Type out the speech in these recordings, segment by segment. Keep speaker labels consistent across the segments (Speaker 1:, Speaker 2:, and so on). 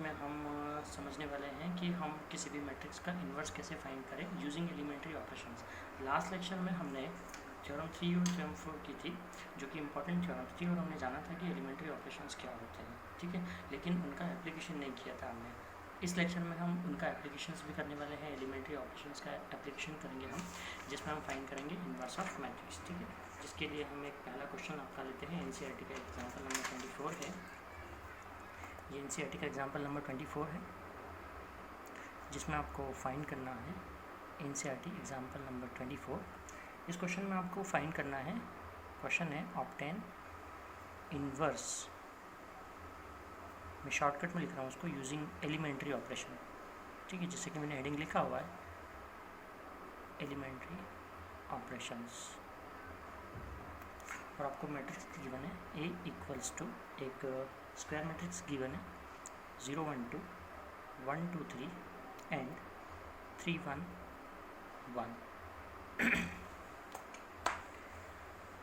Speaker 1: में हम समझने वाले हैं कि हम किसी भी मैट्रिक्स का इन्वर्स कैसे फाइंड करें using elementary operations. Last lecture में हमने थ्योरम 3 और थ्योरम 4 की थी, जो कि इंपॉर्टेंट थ्योरम थी, और हमने जाना था कि एलिमेंट्री ऑपरेशंस क्या होते हैं, ठीक है, लेकिन उनका एप्लीकेशन नहीं किया था हमने। इस लेक्चर में हम उनका एप्लीकेशंस भी करने वाले हैं। एलिमेंट्री ऑपरेशंस का एप्लीकेशन करेंगे हम, जिसमें हम फाइंड करेंगे इन्वर्स ऑफ मैट्रिक्स, ठीक है। जिसके लिए हम एक पहला क्वेश्चन आपका लेते हैं। एनसीईआरटी का एग्जाम्पल नंबर 24 है। ये एनसीईआरटी का एग्जाम्पल नंबर 24 है, जिसमें आपको फाइंड करना है एनसीईआरटी एग्जाम्पल नंबर 24। इस क्वेश्चन में आपको फाइंड करना है, क्वेश्चन है ऑब्टेन इन्वर्स, मैं शॉर्टकट में लिख रहा हूँ उसको, यूजिंग एलिमेंट्री ऑपरेशन, ठीक है, जैसे कि मैंने हेडिंग लिखा हुआ है एलिमेंट्री ऑपरेशंस। और आपको मैट्रिक्स गिवन है A इक्वल्स टू एक स्क्वायर मैट्रिक्स गिवन है 0 1 2 1 2 3 एंड 3 1 1।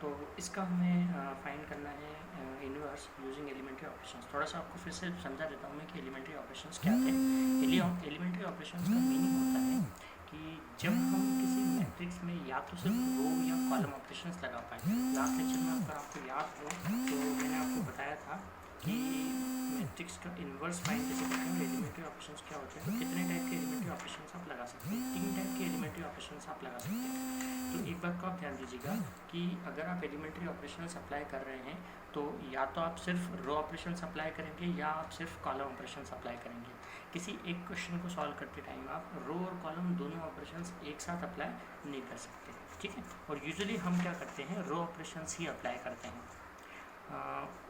Speaker 1: तो इसका हमें फाइंड करना है इन्वर्स यूजिंग एलिमेंट्री ऑपरेशंस। थोड़ा सा आपको फिर से समझा देता हूँ मैं कि एलिमेंट्री ऑपरेशंस क्या थे। एलिमेंट्री ऑपरेशंस का मीनिंग होता है कि जब हम किसी मैट्रिक्स में या तो सिर्फ रो या कॉलम ऑपरेशंस लगा पाए। लास्ट लेक्चर में अगर आपको याद हो तो मैंने आपको बताया था कि मैट्रिक्स का इन्वर्स फाइंड कैसे करते हैं, एलिमेंट्री ऑपरेशंस क्या होते हैं। तो कितने टाइप के एलिमेंट्री ऑपरेशंस आप लगा सकते हैं? 3 टाइप के एलिमेंट्री ऑपरेशंस आप लगा सकते हैं। तो एक बात को आप ध्यान दीजिएगा कि अगर आप एलिमेंट्री ऑपरेशंस अप्लाई कर रहे हैं तो या तो आप सिर्फ रो ऑपरेशंस अप्लाई करेंगे या आप सिर्फ कॉलम ऑपरेशंस अप्लाई करेंगे। किसी एक क्वेश्चन को सॉल्व करते टाइम आप रो और कॉलम दोनों ऑपरेशंस एक साथ अप्लाई नहीं कर सकते, ठीक है। और यूजुअली हम क्या करते हैं, रो ऑपरेशंस ही अप्लाई करते हैं।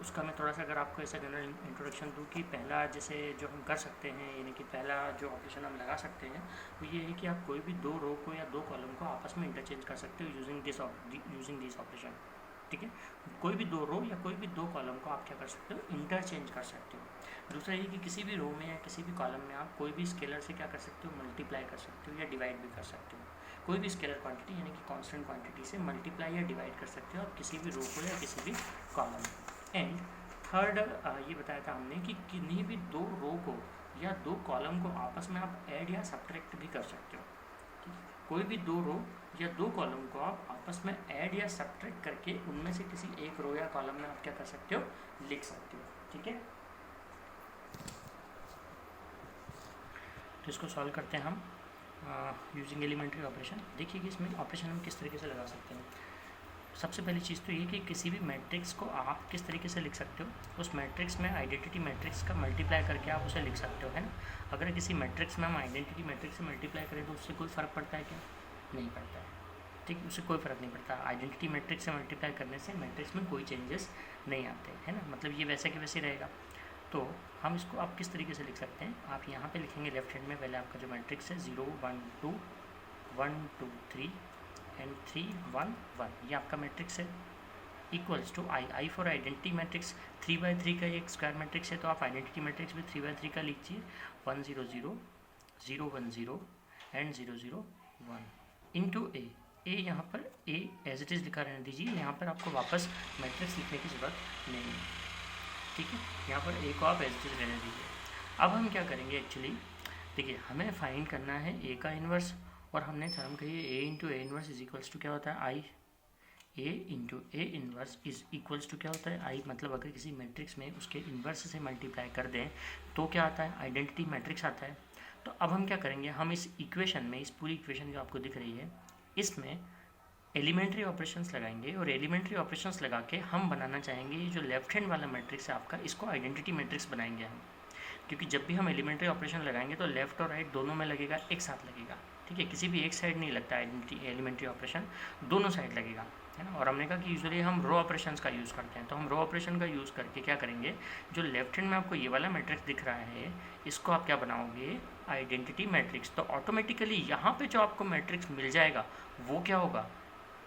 Speaker 1: उसका मैं थोड़ा सा अगर आपको ऐसा जनरल इंट्रोडक्शन दूँ कि पहला जैसे जो हम कर सकते हैं, यानी कि पहला जो ऑपरेशन हम लगा सकते हैं वो ये है कि आप कोई भी 2 रो को या 2 कॉलम को आपस में इंटरचेंज कर सकते हो यूजिंग दिस ऑपरेशन, ठीक है। कोई भी 2 रो या कोई भी 2 कॉलम को आप क्या कर सकते हो, इंटरचेंज कर सकते हो। दूसरा ये कि किसी भी रो में या किसी भी कॉलम में आप कोई भी स्केलर से क्या कर सकते हो, मल्टीप्लाई कर सकते हो या डिवाइड भी कर सकते हो। कोई भी स्केलर क्वांटिटी यानी कि कांस्टेंट क्वांटिटी से मल्टीप्लाई या डिवाइड कर सकते हो आप किसी भी रो को या किसी भी कॉलम। एंड थर्ड ये बताया था हमने कि किन्हीं भी 2 रो को या 2 कॉलम को आपस में आप ऐड या सब्ट्रैक्ट भी कर सकते हो, ठीक है। कोई भी 2 रो या 2 कॉलम को आप आपस में ऐड या सब्ट्रैक्ट करके उनमें से किसी एक रो या कॉलम में आप क्या कर सकते हो, लिख सकते हो, ठीक है। तो इसको सॉल्व करते हैं हम यूजिंग एलिमेंट्री ऑपरेशन। देखिए कि इसमें ऑपरेशन हम किस तरीके से लगा सकते हैं। सबसे पहली चीज़ तो ये कि किसी भी मैट्रिक्स को आप किस तरीके से लिख सकते हो, उस मैट्रिक्स में आइडेंटिटी मैट्रिक्स का मल्टीप्लाई करके आप उसे लिख सकते हो, है ना। अगर किसी मैट्रिक्स में हम आइडेंटिटी मैट्रिक्स से मल्टीप्लाई करें तो उससे कोई फ़र्क पड़ता है क्या? नहीं पड़ता है, ठीक, उससे कोई फ़र्क नहीं पड़ता। आइडेंटिटी मैट्रिक्स से मल्टीप्लाई करने से मैट्रिक्स में कोई चेंजेस नहीं आते, है ना, मतलब ये वैसे के वैसे रहेगा। तो हम इसको आप किस तरीके से लिख सकते हैं, आप यहाँ पे लिखेंगे लेफ्ट हैंड में पहले आपका जो मैट्रिक्स है 0 1 2 1 2 3 एंड 3 1 1, ये आपका मैट्रिक्स है। Equals to I for identity matrix 3/3 का एक स्क्वायर मैट्रिक्स है, तो आप आइडेंटिटी मैट्रिक्स भी 3/3 का लीजिए 1 0 0 0 1 0 एंड 0 0 1 इंटू ए। यहाँ पर ए एज इट इज़ लिखा रहने दीजिए, यहाँ पर आपको वापस मैट्रिक्स लिखने की ज़रूरत नहीं है, ठीक है। यहाँ पर ए को आप एज इट इज़ रहने दीजिए। अब हम क्या करेंगे, एक्चुअली देखिए हमें फाइंड करना है ए का इन्वर्स, और हमने थ्योरम कही A into A inverse is equals to क्या होता है, I. A into A inverse is equals to क्या होता है, आई। मतलब अगर किसी मैट्रिक्स में उसके इन्वर्स से मल्टीप्लाई कर दें तो क्या आता है, आइडेंटिटी मैट्रिक्स आता है। तो अब हम क्या करेंगे, हम इस इक्वेशन में, इस पूरी इक्वेशन जो आपको दिख रही है, इसमें एलिमेंट्री ऑपरेशंस लगाएंगे, और एलिमेंट्री ऑपरेशंस लगा के हम बनाना चाहेंगे ये जो लेफ्ट हैंड वाला मैट्रिक्स है आपका, इसको आइडेंटिटी मैट्रिक्स बनाएंगे हम। क्योंकि जब भी हम एलिमेंट्री ऑपरेशन लगाएंगे तो लेफ्ट और राइट दोनों में लगेगा, एक साथ लगेगा, ठीक है। किसी भी एक साइड नहीं लगता एलिमेंट्री ऑपरेशन, दोनों साइड लगेगा, है ना। और हमने कहा कि यूजुअली हम रो ऑपरेशंस का यूज़ करते हैं, तो हम रो ऑपरेशन का यूज़ करके क्या करेंगे, जो लेफ्ट हैंड में आपको ये वाला मैट्रिक्स दिख रहा है इसको आप क्या बनाओगे, आइडेंटिटी मैट्रिक्स। तो ऑटोमेटिकली यहाँ पे जो आपको मैट्रिक्स मिल जाएगा वो क्या होगा,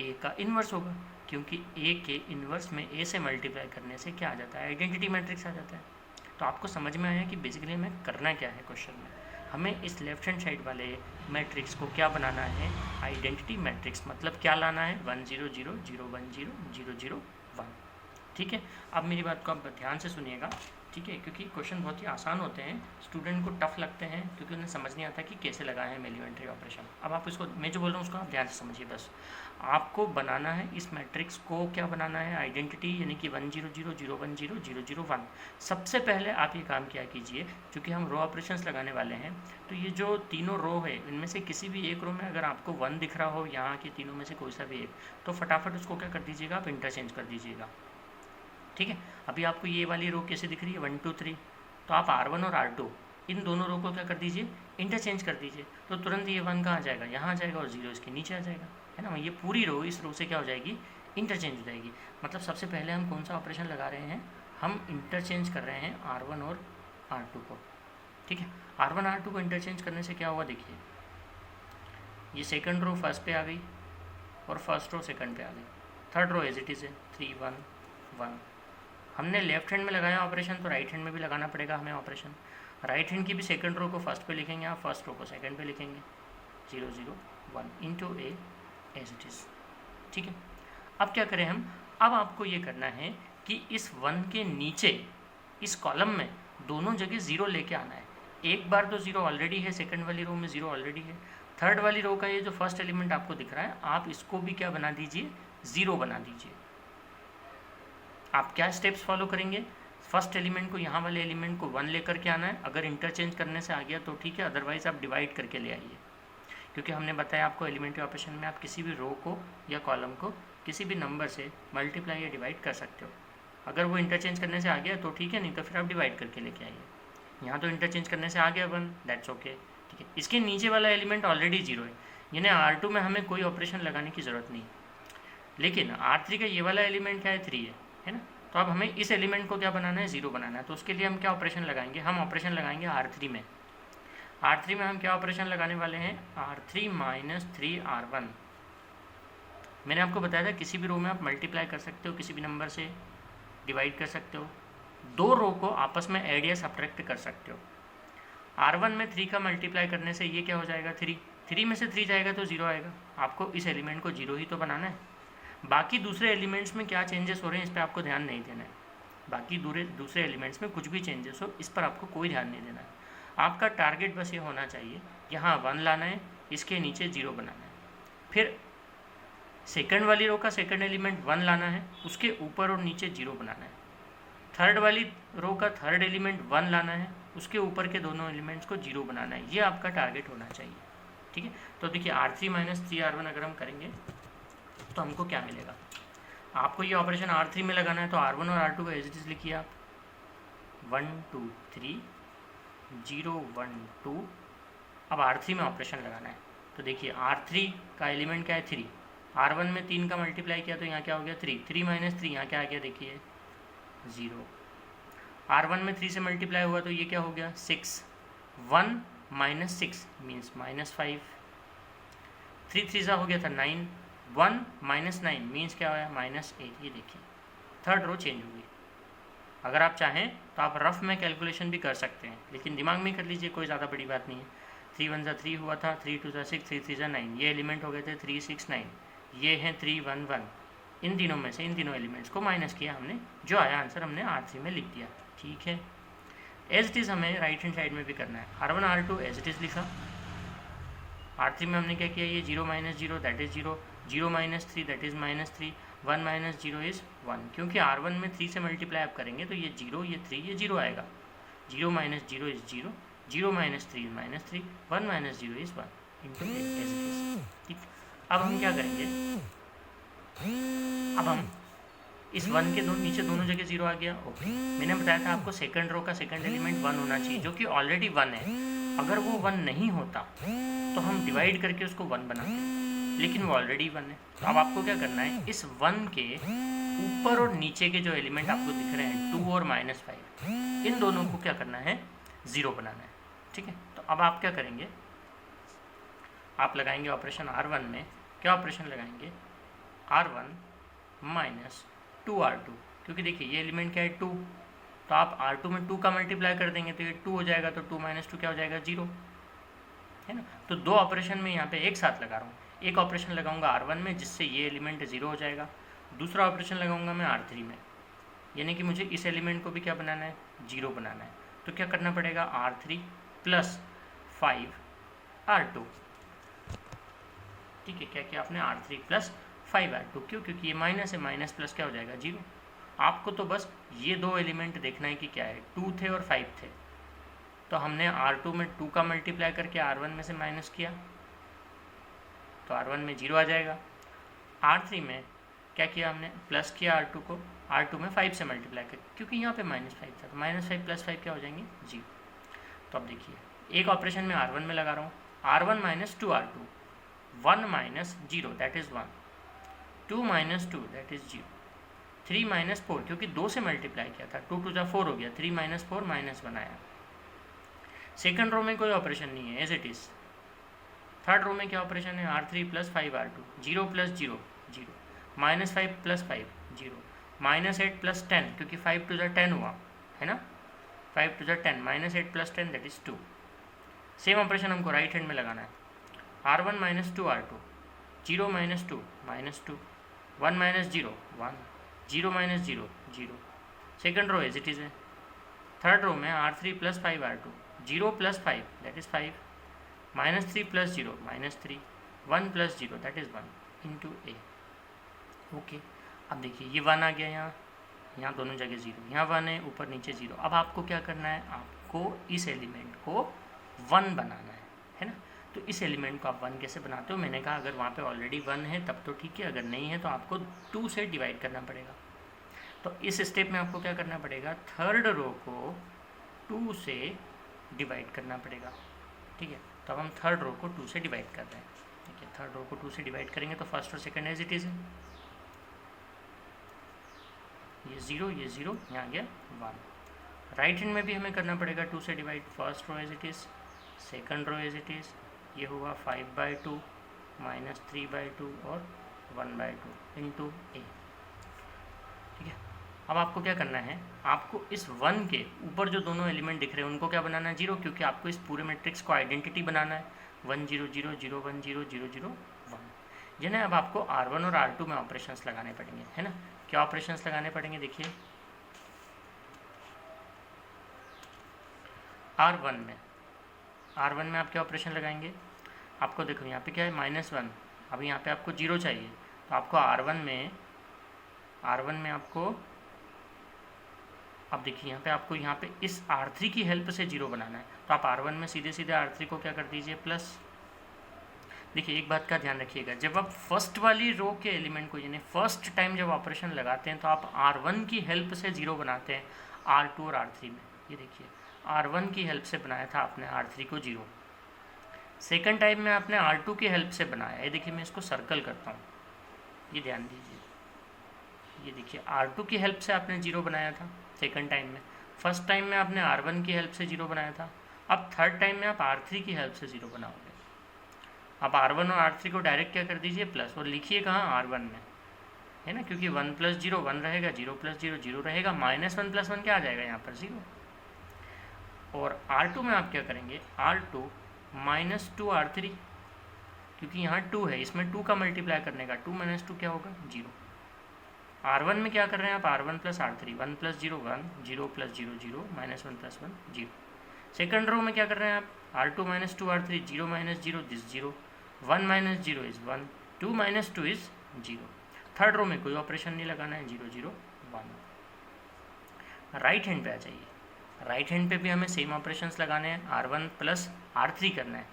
Speaker 1: ए का इन्वर्स होगा, क्योंकि ए के इन्वर्स में ए से मल्टीप्लाई करने से क्या आ जाता है, आइडेंटिटी मैट्रिक्स आ जाता है। तो आपको समझ में आया कि बेसिकली हमें करना क्या है क्वेश्चन में, हमें इस लेफ्ट हैंड साइड वाले मैट्रिक्स को क्या बनाना है, आइडेंटिटी मैट्रिक्स। मतलब क्या लाना है, 1 0 0 0 1 0 0 0 1, ठीक है। अब मेरी बात को आप ध्यान से सुनिएगा ठीक है, क्योंकि क्वेश्चन बहुत ही आसान होते हैं, स्टूडेंट को टफ लगते हैं क्योंकि उन्हें समझ नहीं आता कि कैसे लगाए हम एलिमेंट्री ऑपरेशन। अब आप इसको, मैं जो बोल रहा हूँ उसको आप ध्यान से समझिए। बस आपको बनाना है इस मैट्रिक्स को, क्या बनाना है, आइडेंटिटी, यानी कि 1 0 0 0 1 0 0 0 1। सबसे पहले आप ये काम किया कीजिए, क्योंकि हम रो ऑपरेशंस लगाने वाले हैं, तो ये जो तीनों रो है इनमें से किसी भी एक रो में अगर आपको 1 दिख रहा हो, यहाँ के तीनों में से कोई सा भी एक, तो फटाफट उसको क्या कर दीजिएगा, आप इंटरचेंज कर दीजिएगा। ठीक है, अभी आपको ये वाली रो कैसे दिख रही है, 1 2 3, तो आप R1 और R2 इन दोनों रो को क्या कर दीजिए, इंटरचेंज कर दीजिए। तो तुरंत ये 1 कहाँ आ जाएगा, यहाँ आ जाएगा, और 0 इसके नीचे आ जाएगा, है ना। ये पूरी रो इस रो से क्या हो जाएगी, इंटरचेंज हो जाएगी। मतलब सबसे पहले हम कौन सा ऑपरेशन लगा रहे हैं, हम इंटरचेंज कर रहे हैं R1 और R2 को। ठीक है, R1 R2 को इंटरचेंज करने से क्या हुआ, देखिए ये सेकंड रो फर्स्ट पे आ गई और फर्स्ट रो सेकंड पे आ गई, third row as it is है 3 1 1। हमने लेफ्ट हैंड में लगाया ऑपरेशन, तो राइट हैंड में भी लगाना पड़ेगा हमें ऑपरेशन। राइट हैंड की भी सेकंड रो को फर्स्ट पे लिखेंगे, आप फर्स्ट रो को सेकंड पे लिखेंगे, 0 0 1 into A as it is. ठीक है, अब क्या करें हम, अब आपको ये करना है कि इस 1 के नीचे इस कॉलम में दोनों जगह 0 लेके आना है। एक बार तो 0 ऑलरेडी है, सेकंड वाली रो में 0 ऑलरेडी है, थर्ड वाली रो का ये जो फर्स्ट एलिमेंट आपको दिख रहा है, आप इसको भी क्या बना दीजिए, 0 बना दीजिए। आप क्या स्टेप्स फॉलो करेंगे, फर्स्ट एलिमेंट को, यहाँ वाले एलिमेंट को 1 लेकर के आना है, अगर इंटरचेंज करने से आ गया तो ठीक है, अदरवाइज आप डिवाइड करके ले आइए, क्योंकि हमने बताया आपको एलिमेंट्री ऑपरेशन में आप किसी भी रो को या कॉलम को किसी भी नंबर से मल्टीप्लाई या डिवाइड कर सकते हो। अगर वो इंटरचेंज करने से आ गया तो ठीक है, नहीं तो फिर आप डिवाइड करके लेके आइए। यहाँ तो इंटरचेंज करने से आ गया 1, दैट्स ओके। ठीक है, इसके नीचे वाला एलिमेंट ऑलरेडी 0 है, यानी R2 में हमें कोई ऑपरेशन लगाने की ज़रूरत नहीं, लेकिन R3 का ये वाला एलिमेंट क्या है, 3 है ना। तो अब हमें इस एलिमेंट को क्या बनाना है, 0 बनाना है। तो उसके लिए हम क्या ऑपरेशन लगाएंगे, हम ऑपरेशन लगाएंगे R3 में। R3 में हम क्या ऑपरेशन लगाने वाले हैं, R3 माइनस 3R1। मैंने आपको बताया था किसी भी रो में आप मल्टीप्लाई कर सकते हो, किसी भी नंबर से डिवाइड कर सकते हो, दो रो को आपस में ऐड या सब्ट्रैक्ट कर सकते हो। R1 में 3 का मल्टीप्लाई करने से ये क्या हो जाएगा, 3 में से 3 जाएगा तो 0 आएगा। आपको इस एलिमेंट को 0 ही तो बनाना है, बाकी दूसरे एलिमेंट्स में क्या चेंजेस हो रहे हैं इस पर आपको ध्यान नहीं देना है। बाकी दूसरे एलिमेंट्स में कुछ भी चेंजेस हो, इस पर आपको कोई ध्यान नहीं देना है। आपका टारगेट बस ये होना चाहिए, यहाँ 1 लाना है, इसके नीचे 0 बनाना है, फिर सेकंड वाली रो का सेकंड एलिमेंट 1 लाना है, उसके ऊपर और नीचे 0 बनाना है। थर्ड वाली रो का थर्ड एलिमेंट 1 लाना है, उसके ऊपर के दोनों एलिमेंट्स को 0 बनाना है। ये आपका टारगेट होना चाहिए। ठीक है, तो देखिए R3 माइनस 3R1 अगर हम करेंगे तो हमको क्या मिलेगा, आपको ये ऑपरेशन R3 में लगाना है, तो R1 और R2 का एज इट इज लिखिए आप, 1 2 3 0 1 2। अब R3 में ऑपरेशन लगाना है, तो देखिए R3 का एलिमेंट क्या है, 3। R1 में 3 का मल्टीप्लाई किया तो यहाँ क्या हो गया, 3 माइनस 3 यहाँ क्या आ गया, देखिए 0। R1 में 3 से मल्टीप्लाई हुआ तो ये क्या हो गया, 6। 1 माइनस 6 मीन्स -5। 3 3 सा हो गया था 9। 1 माइनस 9 मीन्स क्या हुआ, -8। ये देखिए थर्ड रो चेंज होगी। अगर आप चाहें तो आप रफ में कैलकुलेशन भी कर सकते हैं, लेकिन दिमाग में कर लीजिए, कोई ज़्यादा बड़ी बात नहीं है। 3 1 सा 3 हुआ था, 3 2 सा 6, 3 3 सा 9, ये एलिमेंट हो गए थे 3 6 9, ये हैं 3 1 1। इन तीनों में से इन तीनों एलिमेंट्स को माइनस किया हमने, जो आया आंसर हमने R3 में लिख दिया। ठीक है, एज इट इज़ हमें राइट हैंड साइड में भी करना है। R1 R2 as it is लिखा, R3 में हमने क्या किया, ये 0 minus 0 that is 0, 0 minus 3 that is -3, 1 minus 0 is 1। क्योंकि R1 में 3 से मल्टीप्लाई आप करेंगे तो ये 0 ये 3 ये 0 आएगा। 0 minus 0 is 0, 0 minus 3 is -3, 1 minus 0 is 1 into as it is. ठीक, अब हम क्या करेंगे, अब हम इस 1 के नीचे दोनों जगह 0 आ गया। ओके, मैंने बताया था आपको सेकंड रो का सेकंड एलिमेंट 1 होना चाहिए, जो कि ऑलरेडी 1 है। अगर वो 1 नहीं होता तो हम डिवाइड करके उसको 1 बनाते, लेकिन वो ऑलरेडी 1 है। तो अब आपको क्या करना है, इस 1 के ऊपर और नीचे के जो एलिमेंट आपको दिख रहे हैं 2 और -5, इन दोनों को क्या करना है, 0 बनाना है। ठीक है, तो अब आप क्या करेंगे, आप लगाएंगे ऑपरेशन R1 में, क्या ऑपरेशन लगाएंगे, R1 माइनस 2R2, क्योंकि देखिए ये एलिमेंट क्या है 2, तो आप R2 में 2 का मल्टीप्लाई कर देंगे तो ये 2 हो जाएगा, तो 2 माइनस 2 क्या हो जाएगा, 0, है ना। तो दो ऑपरेशन में यहाँ पे एक साथ लगा रहा हूँ। एक ऑपरेशन लगाऊंगा R1 में, जिससे ये एलिमेंट 0 हो जाएगा, दूसरा ऑपरेशन लगाऊंगा मैं R3 में, यानी कि मुझे इस एलिमेंट को भी क्या बनाना है, 0 बनाना है। तो क्या करना पड़ेगा, R3 प्लस 5R2। ठीक है, क्या किया आपने, R3 प्लस 5R2। क्यों, क्योंकि ये माइनस है, माइनस प्लस क्या हो जाएगा, 0। आपको तो बस ये दो एलिमेंट देखना है कि क्या है, 2 थे और 5 थे। तो हमने R2 में 2 का मल्टीप्लाई करके R1 में से माइनस किया तो R1 में 0 आ जाएगा। R3 में क्या किया हमने, प्लस किया R2 को, R2 में 5 से मल्टीप्लाई कर, क्योंकि यहाँ पे -5 था, तो -5 प्लस 5 क्या हो जाएंगे, 0। तो अब देखिए एक ऑपरेशन में R1 में लगा रहा हूँ, R1 minus 2R2, 1 minus 0 that is 1, 2 minus 2 that is 0, 3 minus 4 क्योंकि 2 से मल्टीप्लाई किया था, 2 2 4 हो गया, 3 माइनस 4 -1 आया। सेकंड रो में कोई ऑपरेशन नहीं है, as it is. Third row में क्या ऑपरेशन है, R3 plus 5R2, 0 plus 0 0, -5 plus 5 0, -8 plus 10 क्योंकि 5 टू 10 हुआ है ना, 5 to 10, -8 plus 10 that is 2। Same operation हमको राइट हैंड में लगाना है, R1 minus 2R2, 0 minus 2 -2, 1 minus 0 1, 0 minus 0 0। Second row as it is है। थर्ड रो में R3 plus 5R2, 0 plus 5 that is 5, -3 plus 0 -3, 1 plus 0 that is 1 into A. Okay, अब देखिए ये 1 आ गया, यहाँ दोनों जगह 0, यहाँ 1 है, ऊपर नीचे 0। अब आपको क्या करना है, आपको इस एलिमेंट को 1 बनाना है ना। तो इस एलिमेंट को आप 1 कैसे बनाते हो, मैंने कहा अगर वहाँ पे ऑलरेडी 1 है तब तो ठीक है, अगर नहीं है तो आपको 2 से डिवाइड करना पड़ेगा। तो इस स्टेप में आपको क्या करना पड़ेगा, थर्ड रो को 2 से डिवाइड करना पड़ेगा। ठीक है, तो अब हम थर्ड रो को 2 से डिवाइड कर रहे हैं। ठीक है, थर्ड रो को 2 से डिवाइड करेंगे तो फर्स्ट और सेकंड एज इट इज़ है, ये 0 ये 0, यहाँ आ गया 1। राइट हैंड में भी हमें करना पड़ेगा 2 से divide, first row as it is, second row as it is, ये हुआ 5/2 -3/2 और 1/2 इंटू ए। ठीक है, अब आपको क्या करना है, आपको इस 1 के ऊपर जो दोनों एलिमेंट दिख रहे हैं उनको क्या बनाना है, 0, क्योंकि आपको इस पूरे मैट्रिक्स को आइडेंटिटी बनाना है, 1 0 0 0 1 0 0 0 1। यानी अब आपको R1 और R2 में ऑपरेशंस लगाने पड़ेंगे, है ना। क्या ऑपरेशंस लगाने पड़ेंगे, देखिए R1 में आप क्या ऑपरेशन लगाएंगे, आपको देखो यहाँ पे क्या है, -1, अभी यहाँ पे आपको 0 चाहिए, तो आपको R1 में आपको, अब देखिए यहाँ पे इस R3 की हेल्प से 0 बनाना है, तो आप R1 में सीधे सीधे R3 को क्या कर दीजिए, प्लस। देखिए एक बात का ध्यान रखिएगा, जब आप फर्स्ट वाली रो के एलिमेंट को, यानी फर्स्ट टाइम जब ऑपरेशन लगाते हैं तो आप R1 की हेल्प से 0 बनाते हैं R2 और R3 में। ये देखिए R1 की हेल्प से बनाया था आपने R3 को 0, सेकंड टाइम में आपने R2 की हेल्प से बनाया। ये देखिए मैं इसको सर्कल करता हूँ, ये ध्यान दीजिए, ये देखिए R2 की हेल्प से आपने 0 बनाया था सेकंड टाइम में, फर्स्ट टाइम में आपने R1 की हेल्प से 0 बनाया था, अब थर्ड टाइम में आप R3 की हेल्प से 0 बनाओगे। आप R1 और R3 को डायरेक्ट क्या कर दीजिए, प्लस, और लिखिए कहाँ, R1 में, है ना, क्योंकि 1 प्लस 0 1 रहेगा, 0 प्लस 0 0 रहेगा, -1 प्लस 1 क्या आ जाएगा यहाँ पर, 0। और R2 में आप क्या करेंगे, R2 -2 R3, क्योंकि यहाँ 2 है, इसमें 2 का मल्टीप्लाई करने का, 2 - 2 क्या होगा, 0। R1 में क्या कर रहे हैं आप, R1 plus R3, 1 plus 0 1, 0 plus 0 0, -1 plus 1 0। Second row में क्या कर रहे हैं आप, R2 -2 R3, 0 - 0 this 0, 1 - 0 is 1, 2 - 2 is 0। Third row में कोई ऑपरेशन नहीं लगाना है, 0 0 1। राइट हैंड पे आ जाइए, राइट हैंड पे भी हमें सेम ऑपरेशंस लगाने हैं, R1 प्लस R3 करना है,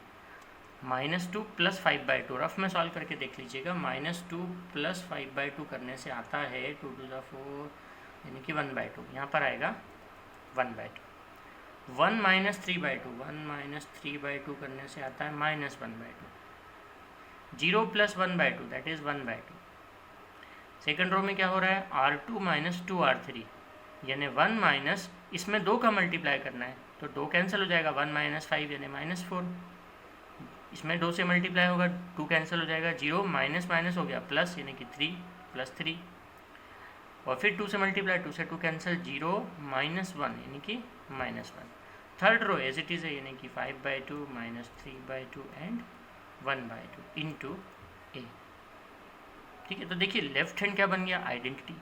Speaker 1: -2 प्लस 5/2, रफ में सॉल्व करके देख लीजिएगा, -2 प्लस 5/2 करने से आता है 2 2 4 यानी कि 1/2, यहाँ पर आएगा 1/2। 1 - 3/2, 1 - 3/2 करने से आता है -1/2। 0 plus 1/2 that is 1/2। Second row में क्या हो रहा है, R2 - 2 R3, यानी 1 माइनस, इसमें 2 का मल्टीप्लाई करना है तो 2 कैंसिल हो जाएगा, 1 - 5 यानी -4, इसमें 2 से मल्टीप्लाई होगा, 2 कैंसिल हो जाएगा, 0 माइनस हो गया, प्लस यानी कि 3 प्लस 3, और फिर 2 से मल्टीप्लाई, 2 से 2 कैंसिल, 0 -1 यानी कि -1। Third row as it is है, यानी कि 5/2 -3/2 एंड 1/2 इंटू ए। ठीक है, तो देखिए लेफ्ट हैंड क्या बन गया, आइडेंटिटी,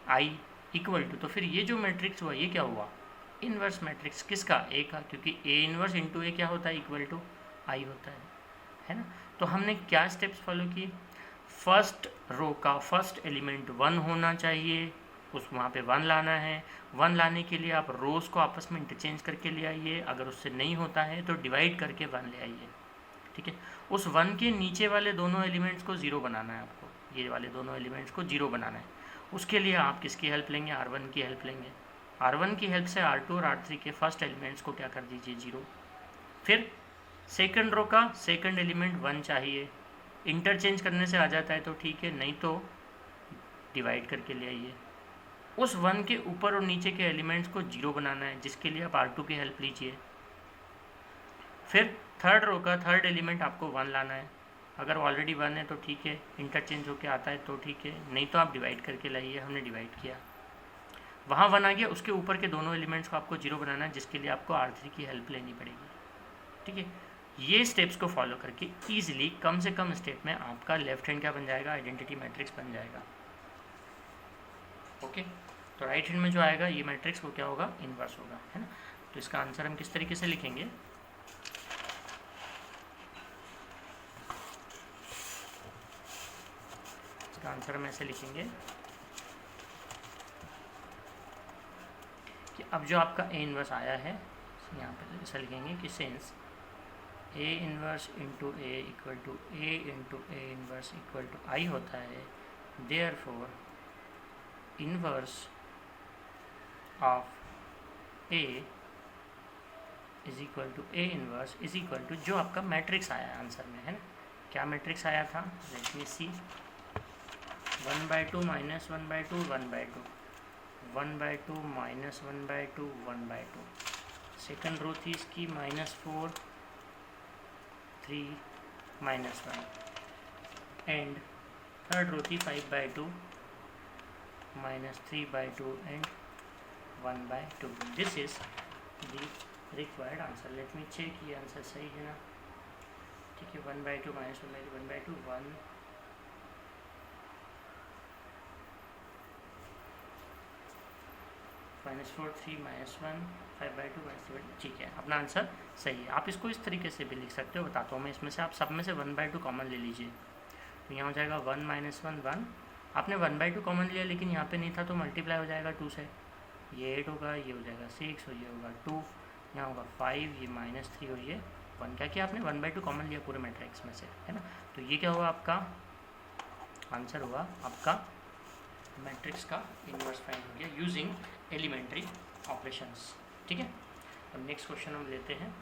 Speaker 1: आई इक्वल टू, तो फिर ये जो मैट्रिक्स हुआ ये क्या हुआ, इन्वर्स मैट्रिक्स किसका, ए का, क्योंकि ए इन्वर्स इंटू ए क्या होता है, इक्वल टू आई होता है ना। तो हमने क्या स्टेप्स फॉलो किए, फर्स्ट रो का फर्स्ट एलिमेंट 1 होना चाहिए, उस वहाँ पे 1 लाना है। 1 लाने के लिए आप रोज़ को आपस में इंटरचेंज करके ले आइए, अगर उससे नहीं होता है तो डिवाइड करके 1 ले आइए, ठीक है। उस 1 के नीचे वाले दोनों एलिमेंट्स को 0 बनाना है आपको, ये वाले दोनों एलिमेंट्स को 0 बनाना है। उसके लिए आप किसकी हेल्प लेंगे, R1 की हेल्प लेंगे। R1 की हेल्प से R2 और R3 के फर्स्ट एलिमेंट्स को क्या कर दीजिए, 0। फिर सेकंड रो का सेकंड एलिमेंट 1 चाहिए, इंटरचेंज करने से आ जाता है तो ठीक है, नहीं तो डिवाइड करके ले आइए। उस 1 के ऊपर और नीचे के एलिमेंट्स को 0 बनाना है, जिसके लिए आप R2 की हेल्प लीजिए। फिर थर्ड रो का थर्ड एलिमेंट आपको 1 लाना है, अगर ऑलरेडी 1 है तो ठीक है, इंटरचेंज होके आता है तो ठीक है, नहीं तो आप डिवाइड करके लाइए। हमने डिवाइड किया, वहाँ 1 आ गया, उसके ऊपर के दोनों एलिमेंट्स को आपको 0 बनाना है, जिसके लिए आपको R3 की हेल्प लेनी पड़ेगी, ठीक है। ये स्टेप्स को फॉलो करके ईजिली कम से कम स्टेप में आपका लेफ्ट हैंड क्या बन जाएगा, आइडेंटिटी मैट्रिक्स बन जाएगा, ओके। तो राइट हैंड में जो आएगा ये मैट्रिक्स वो क्या होगा, इन्वर्स होगा, है ना। तो इसका आंसर हम किस तरीके से लिखेंगे, इसका आंसर हम ऐसे लिखेंगे कि अब जो आपका ए इन्वर्स आया है, यहाँ पे ऐसा लिखेंगे कि since A inverse into A equal to A into A inverse equal to I होता है, therefore inverse of A is equal to A inverse is equal to जो आपका मैट्रिक्स आया आंसर में, है ना। क्या मैट्रिक्स आया था, लेट मी सी, 1/2 माइनस 1/2 1/2 1/2 माइनस 1/2 1/2। सेकंड रो थी इसकी -4 3 -1 एंड थर्ड रो थी 5/2 -3/2 and 1/2। This is the required answer. Let me check ये आंसर सही है ना, ठीक है। 1/2 माइनस 1/2 1/2 1 -4 3 -1 5/2 -3, ठीक है, अपना आंसर सही है। आप इसको इस तरीके से भी लिख सकते हो, बताता हूँ मैं इसमें से। आप सब में से 1/2 कॉमन ले लीजिए, तो यहाँ हो जाएगा 1 -1 1। आपने 1/2 कॉमन लिया, लेकिन यहाँ पे नहीं था, तो मल्टीप्लाई हो जाएगा 2 से, ये 8 होगा, ये हो जाएगा 6 और ये होगा 2, यहाँ होगा 5, ये -3 और ये 1। क्या किया आपने, 1/2 कॉमन लिया पूरे मैट्रिक्स में से, है ना। तो ये क्या हुआ, आपका आंसर हुआ आपका मैट्रिक्स का इन्वर्स फाइंड हो गया यूजिंग एलिमेंट्री ऑपरेशंस, ठीक है। अब नेक्स्ट क्वेश्चन हम लेते हैं,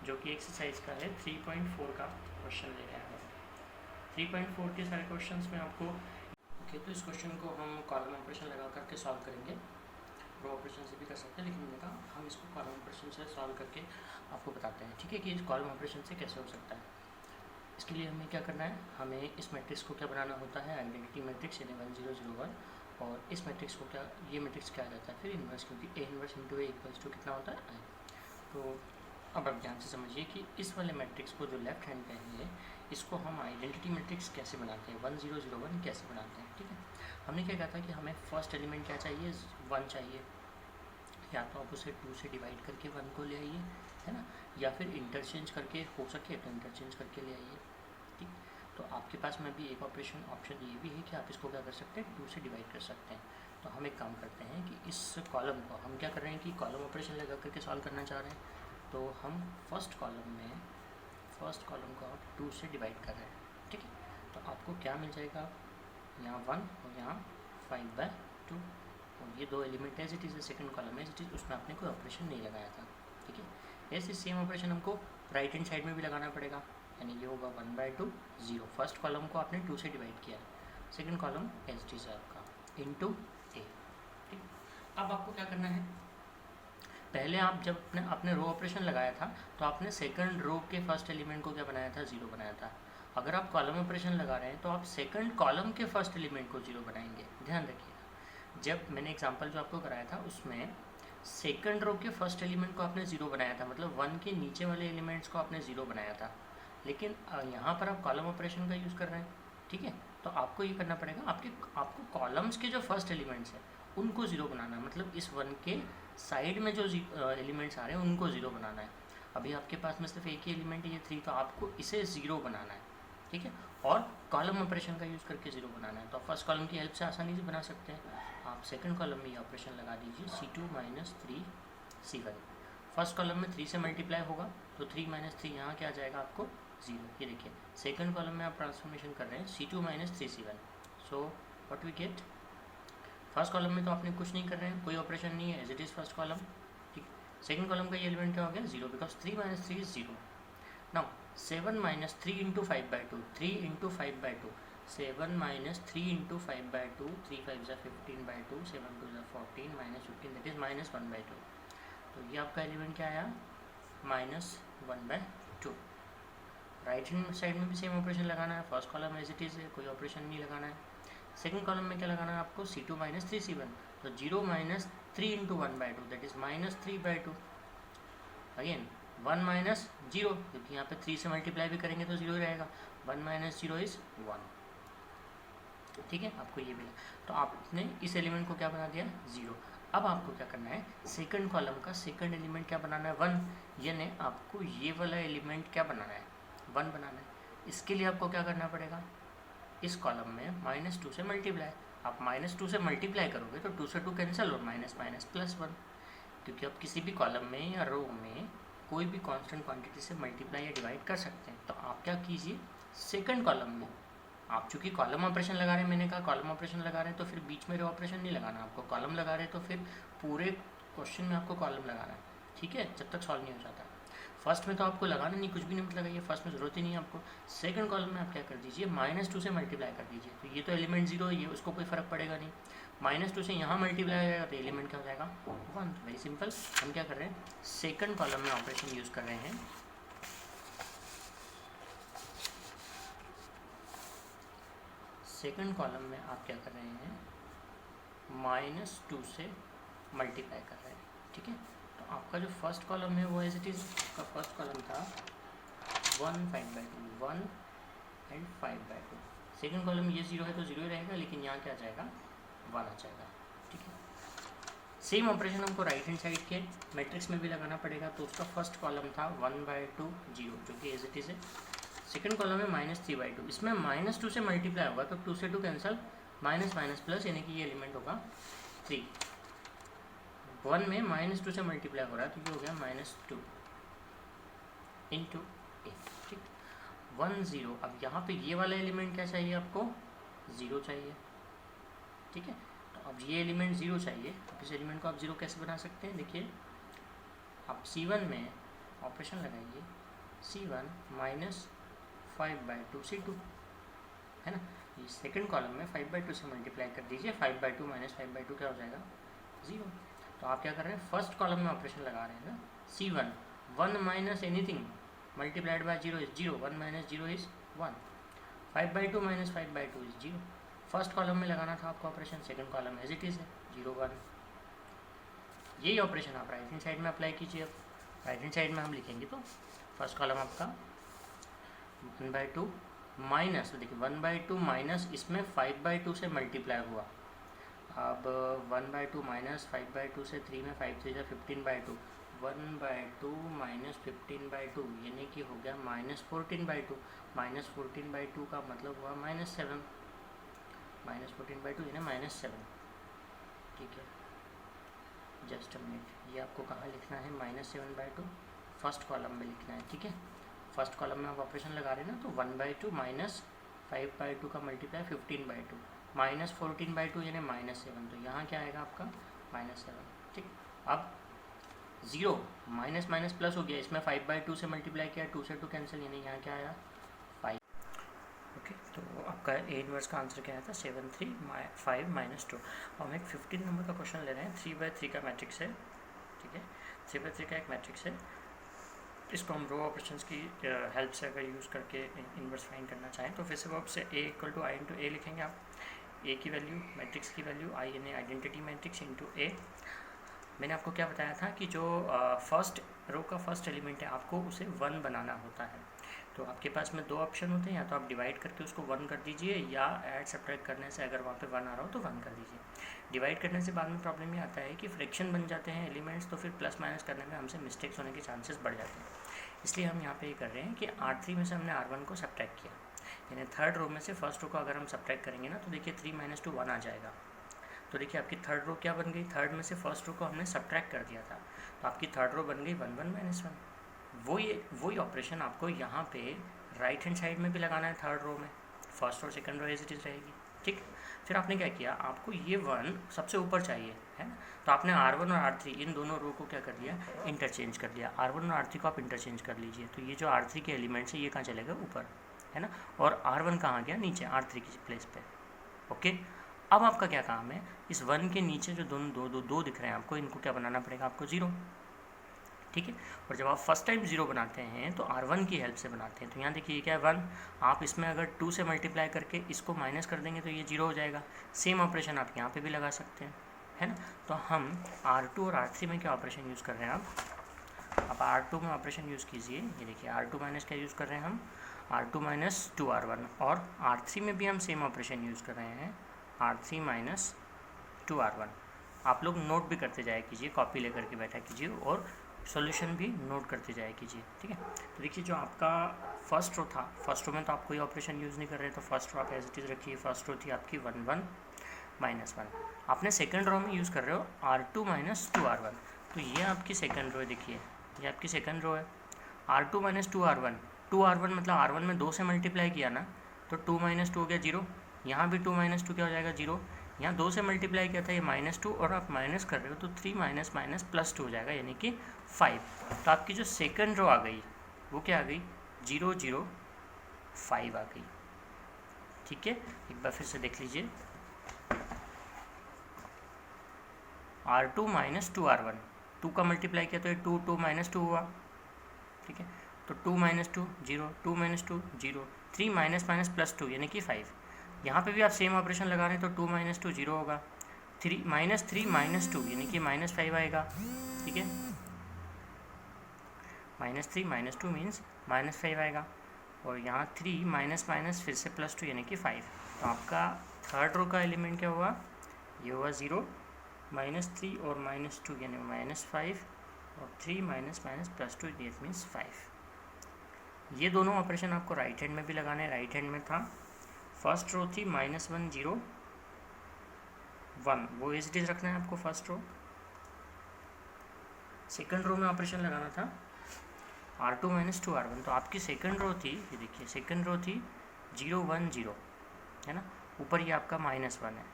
Speaker 1: जो कि एक्सरसाइज का है 3.4 का क्वेश्चन ले रहे हैं। 3.4 के सारे क्वेश्चंस में आपको ओके, तो इस क्वेश्चन को हम कॉलम ऑपरेशन लगा करके सॉल्व करेंगे। रो ऑपरेशन से भी कर सकते हैं, लेकिन मैंने कहा हम इसको कॉलम ऑपरेशन से सॉल्व करके आपको बताते हैं, ठीक है, कि इस कॉलम ऑपरेशन से कैसे हो सकता है। इसके लिए हमें क्या करना है, हमें इस मैट्रिक्स को क्या बनाना होता है, आइडेंटिटी मैट्रिक्स यानी 1 0 0 1। और इस मैट्रिक्स को क्या, ये मैट्रिक्स क्या आ जाता है फिर इन्वर्स, क्योंकि A inverse into A equals to कितना होता है, आई। तो अब आप ध्यान से समझिए कि इस वाले मैट्रिक्स को जो लेफ्ट हैंड पे है, इसको हम आइडेंटिटी मैट्रिक्स कैसे बनाते हैं, 1 0 0 1 कैसे बनाते हैं, ठीक है। हमने क्या कहा था कि हमें फर्स्ट एलिमेंट क्या चाहिए, 1 चाहिए, या तो आप उसे 2 से डिवाइड करके 1 को ले आइए, है ना, या फिर इंटरचेंज करके हो सके तो इंटरचेंज करके ले आइए, ठीक। तो आपके पास में भी एक ऑप्शन ये भी है कि आप इसको क्या कर सकते हैं, 2 से डिवाइड कर सकते हैं। तो हम एक काम करते हैं कि इस कॉलम को हम क्या कर रहे हैं कि कॉलम ऑपरेशन लगा करके सॉल्व करना चाह रहे हैं। तो हम फर्स्ट कॉलम को आप 2 से डिवाइड कर रहे हैं, ठीक है। तो आपको क्या मिल जाएगा, यहाँ 1 और यहाँ 5/2, और ये 2 element as it is, second column as it is, उसमें आपने कोई ऑपरेशन नहीं लगाया था, ठीक है। ऐसे सेम ऑपरेशन हमको राइट हैंड साइड में भी लगाना पड़ेगा, यानी ये होगा 1/2 0। फर्स्ट कॉलम को आपने 2 से डिवाइड किया, second column as it is आपका इंटू ए, ठीक। अब आपको क्या करना है, पहले आप जब अपने रो ऑपरेशन लगाया था तो आपने सेकंड रो के फर्स्ट एलिमेंट को क्या बनाया था, 0 बनाया था। अगर आप कॉलम ऑपरेशन लगा रहे हैं तो आप सेकंड कॉलम के फर्स्ट एलिमेंट को 0 बनाएंगे। ध्यान रखिएगा, जब मैंने एग्जांपल जो आपको कराया था उसमें सेकंड रो के फर्स्ट एलिमेंट को आपने 0 बनाया था, मतलब 1 के नीचे वाले एलिमेंट्स को आपने 0 बनाया था। लेकिन यहाँ पर आप कॉलम ऑपरेशन का यूज़ कर रहे हैं, ठीक है। तो आपको ये करना पड़ेगा, आपको कॉलम्स के जो फर्स्ट एलिमेंट्स हैं उनको ज़ीरो बनाना है, मतलब इस 1 के साइड में जो एलिमेंट्स आ रहे हैं उनको ज़ीरो बनाना है। अभी आपके पास में सिर्फ एक ही एलिमेंट है, ये 3, तो आपको इसे ज़ीरो बनाना है, ठीक है, और कॉलम ऑपरेशन का यूज़ करके ज़ीरो बनाना है। तो आप फर्स्ट कॉलम की हेल्प से आसानी से बना सकते हैं। आप सेकंड कॉलम में ये ऑपरेशन लगा दीजिए, C2 - 3 C1। फर्स्ट कॉलम में 3 से मल्टीप्लाई होगा तो 3 - 3 यहाँ क्या आ जाएगा आपको 0। ये देखिए सेकंड कॉलम में आप ट्रांसफॉर्मेशन कर रहे हैं C2 - 3 C1। So what we get, first column में तो आपने कुछ नहीं कर रहे हैं, कोई ऑपरेशन नहीं है, as it is first column, ठीक। सेकंड कॉलम का ये एलिमेंट क्या हो गया 0, because 3 - 3 is 0। Now 7 - 3 × 5/2, 3 × 5/2, 7 - 3 × 5/2, 3 5 = 15/2, 7 2 = 14, -15 that is -1/2। तो ये आपका एलिमेंट क्या आया -1/2। राइट हैंड साइड में भी सेम ऑपरेशन लगाना है, first column as it is है, कोई ऑपरेशन नहीं लगाना है। सेकंड कॉलम में क्या लगाना है आपको C2 - 3 C1, तो 0 - 3 × 1/2 दैट इज -3/2। अगेन 1 - 0, क्योंकि यहाँ पे 3 से मल्टीप्लाई भी करेंगे तो 0 ही रहेगा, 1 - 0 इज 1, ठीक है। आपको ये मिला, तो आपने इस एलिमेंट को क्या बना दिया 0। अब आपको क्या करना है, सेकंड कॉलम का सेकंड एलिमेंट क्या बनाना है 1, यानी आपको ये वाला एलिमेंट क्या बनाना है 1 बनाना है। इसके लिए आपको क्या करना पड़ेगा, इस कॉलम में -2 से मल्टीप्लाई, आप -2 से मल्टीप्लाई करोगे तो 2 से 2 कैंसिल और माइनस माइनस +1, क्योंकि आप किसी भी कॉलम में या रो में कोई भी कांस्टेंट क्वांटिटी से मल्टीप्लाई या डिवाइड कर सकते हैं। तो आप क्या कीजिए, सेकंड कॉलम में आप चूँकि कॉलम ऑपरेशन लगा रहे हैं, मैंने कहा कॉलम ऑपरेशन लगा रहे हैं तो फिर बीच में रो ऑपरेशन नहीं लगाना आपको, कॉलम लगा रहे हैं तो फिर पूरे क्वेश्चन में आपको कॉलम लगाना है, ठीक है, जब तक सॉल्व नहीं हो जाता। फर्स्ट में तो आपको लगाना नहीं, कुछ भी नहीं लगाइए, फर्स्ट में ज़रूरत ही नहीं है आपको। सेकंड कॉलम में आप क्या कर दीजिए, -2 से मल्टीप्लाई कर दीजिए, तो ये तो एलिमेंट 0 है, ये उसको कोई फ़र्क पड़ेगा नहीं। -2 से यहाँ मल्टीप्लाई हो जाएगा तो एलिमेंट क्या हो जाएगा 1। Very simple. हम क्या कर रहे हैं, सेकंड कॉलम में ऑपरेशन यूज़ कर रहे हैं। सेकंड कॉलम में आप क्या कर रहे हैं, -2 से मल्टीप्लाई कर रहे हैं, ठीक है। तो आपका जो फर्स्ट कॉलम है वो एज इट इज़, आपका फर्स्ट कॉलम था 1 5/2, 1 एंड 5/2। सेकंड कॉलम में ये 0 है तो 0 ही रहेगा, लेकिन यहाँ क्या आ जाएगा 1 आ जाएगा, ठीक है। सेम ऑपरेशन हमको राइट हैंड साइड के मैट्रिक्स में भी लगाना पड़ेगा, तो उसका फर्स्ट कॉलम था 1/2 0, जो कि एज इट इज़ है। सेकंड कॉलम में -3/2, इसमें -2 से मल्टीप्लाई होगा तो 2 से 2 कैंसिल, माइनस माइनस प्लस, यानी कि ये एलिमेंट होगा 3। 1 में -2 से मल्टीप्लाई हो रहा है तो ये हो गया -2 × a, ठीक। 1 0। अब यहाँ पे ये वाला एलिमेंट क्या चाहिए आपको 0 चाहिए, ठीक है। तो अब ये एलिमेंट 0 चाहिए, तो इस एलिमेंट को आप 0 कैसे बना सकते हैं, देखिए आप C1 में ऑपरेशन लगाइए, C1 -5/2 C2, है ना। ये सेकंड कॉलम में 5/2 से मल्टीप्लाई कर दीजिए, 5/2 - 5/2 क्या हो जाएगा 0। तो आप क्या कर रहे हैं, फर्स्ट कॉलम में ऑपरेशन लगा रहे हैं ना, C1 1 minus anything multiplied by 0 is 0, 1 - 0 is 1, 5/2 - 5/2 is 0। First column में लगाना था आपको operation, second column as it is है 0 1। यही ऑपरेशन आप राइट हैंड साइड में अप्लाई कीजिए। अब राइट हैंड साइड में हम लिखेंगे तो फर्स्ट कॉलम आपका 1/2 माइनस, देखिए 1/2 माइनस, इसमें 5/2 से मल्टीप्लाई हुआ। अब 1/2 माइनस 5/2 से 3 में 5 3 15/2, 1/2 माइनस 15/2 यानी कि हो गया -14/2। -14/2 का मतलब हुआ -7, -14/2 यानी -7, ठीक है। जस्ट अ मिनट, ये आपको कहाँ लिखना है, -7/2 फर्स्ट कॉलम में लिखना है, ठीक है। फर्स्ट कॉलम में आप ऑपरेशन लगा रहे हैं ना, तो 1/2 माइनस 5/2 का मल्टीप्लाई 15/2, -14/2 यानी -7, तो यहाँ क्या आएगा आपका -7, ठीक। अब 0 माइनस माइनस प्लस हो गया, इसमें 5/2 से मल्टीप्लाई किया, 2 से 2 कैंसिल, यानी यहाँ क्या आया 5। ओके, तो आपका ए इनवर्स का आंसर क्या आया था 7 3 5 -2। हम एक 15 नंबर का क्वेश्चन ले रहे हैं, 3/3 का मैट्रिक्स है, ठीक है। 3/3 का एक मैट्रिक्स है, इसको हम रो ऑपरेशंस की हेल्प से अगर यूज़ करके इन्वर्स फाइंड करना चाहें तो फिर से वो आपसे A = I × A लिखेंगे। आप A की वैल्यू, मैट्रिक्स की वैल्यू I यानी आइडेंटिटी मैट्रिक्स × A। मैंने आपको क्या बताया था कि जो फर्स्ट रो का फर्स्ट एलिमेंट है आपको उसे 1 बनाना होता है। तो आपके पास में 2 ऑप्शन होते हैं, या तो आप डिवाइड करके उसको 1 कर दीजिए, या ऐड सब्ट्रैक्ट करने से अगर वहाँ पे 1 आ रहा हो तो 1 कर दीजिए। डिवाइड करने से बाद में प्रॉब्लम ये आता है कि फ्रैक्शन बन जाते हैं एलिमेंट्स, तो फिर प्लस माइनस करने में हमसे मिस्टेक्स होने के चांसेस बढ़ जाते हैं। इसलिए हम यहाँ पे ये कर रहे हैं कि R3 में से हमने R1 को सब्ट्रैक्ट किया, यानी थर्ड रो में से फर्स्ट रो को अगर हम सब्ट्रैक्ट करेंगे ना तो देखिए 3 - 2 1 आ जाएगा। तो देखिए आपकी थर्ड रो क्या बन गई, थर्ड में से फर्स्ट रो को हमने सब्ट्रैक्ट कर दिया था, तो आपकी थर्ड रो बन गई 1 1 - 1। वही ऑपरेशन आपको यहाँ पे राइट हैंड साइड में भी लगाना है, थर्ड रो में, फर्स्ट और second row as it is रहेगी, ठीक। फिर आपने क्या किया, आपको ये 1 सबसे ऊपर चाहिए है ना, तो आपने R1 और R3 इन दोनों रो को क्या कर दिया, इंटरचेंज कर दिया। R1 और R3 को आप इंटरचेंज कर लीजिए, तो ये जो R3 के एलिमेंट्स है ये कहाँ चलेगा, ऊपर, है ना, और R1 कहाँ गया, नीचे R3 की प्लेस पे। ओके, अब आपका क्या काम है, इस 1 के नीचे जो दोनों दो दिख रहे हैं आपको, इनको क्या बनाना पड़ेगा आपको, 0, ठीक है। और जब आप फर्स्ट टाइम 0 बनाते हैं तो R1 की हेल्प से बनाते हैं, तो यहाँ देखिए ये क्या है 1, आप इसमें अगर 2 से मल्टीप्लाई करके इसको माइनस कर देंगे तो ये 0 हो जाएगा। सेम ऑपरेशन आप यहाँ पे भी लगा सकते हैं, है ना। तो हम R2 और R3 में क्या ऑपरेशन यूज़ कर रहे हैं, आप R2 में ऑपरेशन यूज़ कीजिए, ये देखिए R2 माइनस क्या यूज़ कर रहे हैं हम, R2 - 2R1, और R3 में भी हम सेम ऑपरेशन यूज़ कर रहे हैं, R3 - 2R1। आप लोग नोट भी करते जाया कीजिए, कॉपी लेकर के बैठा कीजिए और सॉल्यूशन भी नोट करते जाया कीजिए, ठीक है। तो देखिए जो आपका फर्स्ट रो था, फर्स्ट रो में तो आप कोई ऑपरेशन यूज़ नहीं कर रहे, तो फर्स्ट रो आप एज इट इज़ रखिए। फर्स्ट रो थी आपकी 1 1 - 1। आपने सेकंड रो में यूज़ कर रहे हो R2 - 2R1, तो ये आपकी सेकंड रो है, देखिए ये आपकी सेकंड रो है, R2 - 2R1। 2R1 मतलब R1 में 2 से मल्टीप्लाई किया ना, तो 2 - 2 हो गया 0, यहाँ भी 2 - 2 क्या हो जाएगा 0, यहाँ 2 से मल्टीप्लाई किया था ये -2, और आप माइनस कर रहे हो तो 3 - +2 हो जाएगा, यानी कि 5। तो आपकी जो सेकंड रो आ गई वो क्या आ गई, 0 0 5 आ गई, ठीक है। एक बार फिर से देख लीजिए, R2 - 2R1, 2 का मल्टीप्लाई किया तो ये 2 2 - 2 हुआ, ठीक है। तो 2 - 2 0, 2 - 2 0, 3 - +2 यानी कि 5। यहाँ पे भी आप सेम ऑपरेशन लगा रहे हैं, तो 2 - 2 0 होगा, 3 - 2 यानी कि -5 आएगा, ठीक है। -3 - 2 मीन्स -5 आएगा, और यहाँ 3 - फिर से +2 यानी कि 5। तो आपका थर्ड रो का एलिमेंट क्या हुआ, ये हुआ 0 -3 और -2 यानी -5, और 3 - +2 दैट मीन्स 5। ये दोनों ऑपरेशन आपको राइट हैंड में भी लगाने हैं। राइट हैंड में था, फर्स्ट रो थी -1 0 1, वो एज इट इज रखना है आपको फर्स्ट रो। सेकंड रो में ऑपरेशन लगाना था R2 - 2R1, तो आपकी सेकंड रो थी, ये देखिए सेकंड रो थी 0 1 0, है ना, ऊपर ये आपका -1 है,